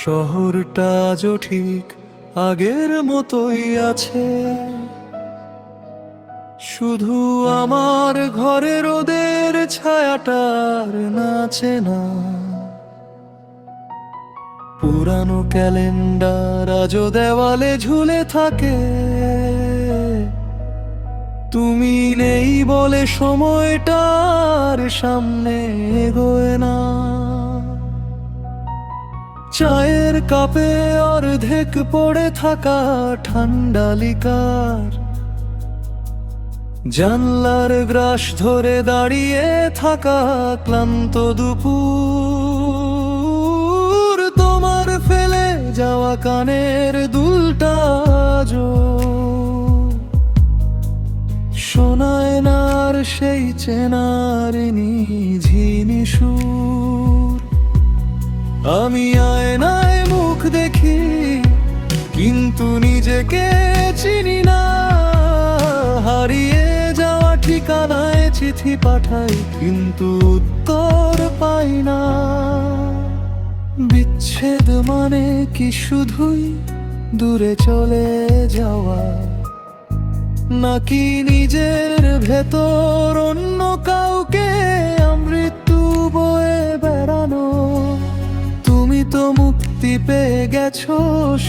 শহরটা আজও ঠিক আগের মতোই আছে, শুধু আমার ঘরে রোদের ছায়াটার নাচে না। পুরানো ক্যালেন্ডার আজও দেওয়ালে ঝুলে থাকে, তুমি নেই বলে সময়টার সামনে এগোয় না। চায়ের কাপে অর্ধেক পড়ে থাকা ঠান্ডা লিকার, জানলার গ্রাস ধরে দাঁড়িয়ে থাকা ক্লান্ত দুপুর, তোমার ফেলে যাওয়া কানের দুলটা শোনায় না আর সেই চেনার ঝিনি সুর। আমি আয়নায় মুখ দেখি কিন্তু নিজেকে চিনি না, হারিয়ে যাওয়া ঠিকানায় চিঠি পাঠাই কিন্তু উত্তর পাই না। বিচ্ছেদ মানে কি শুধুই দূরে চলে যাওয়া, নাকি নিজের ভেতর অন্য কাউকে মৃত্যু বয়ে বেড়ানো? তুমি তো মুক্তি পেয়ে গেছো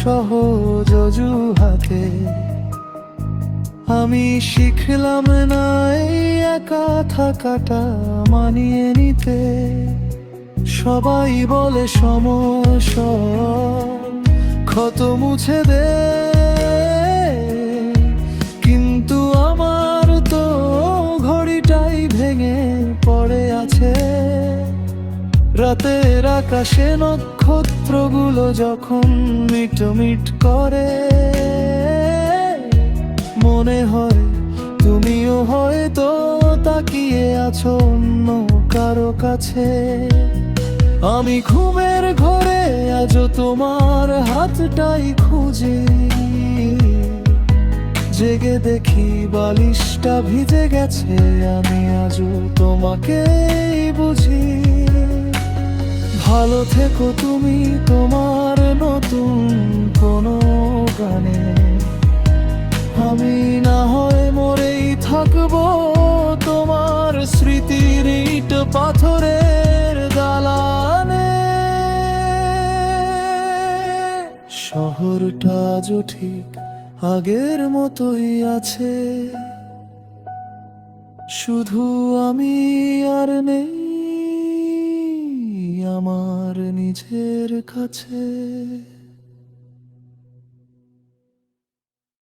সহজ অজুহাতে, আমি শিখলাম না এই একা থাকাটা মানিয়ে নিতে। সবাই বলে সময় সব ক্ষত মুছে দে, কিন্তু আমার তো ঘড়িটাই ভেঙে পড়ে আছে। রাতের আকাশে নক্ষত্রগুলো যখন মিটমিট করে, মনে হয় তুমিও হয়তো তাকিয়ে আছো অন্য কারো কাছে। আমি ঘুমের ঘরে আজও তোমার হাতটাই খুঁজি, জেগে দেখি বালিশটা ভিজে গেছে, আমি আজও তোমাকেই বুঝি। ভালো থেকো তুমি তোমার নতুন কোনো গানে, আমি না হয় মরেই থাকবো তোমার স্মৃতির ইট পাথরের দালানে। শহরটা আজও ঠিক আগের মতোই আছে, শুধু আমি আর নেই আমার নিজের কাছে।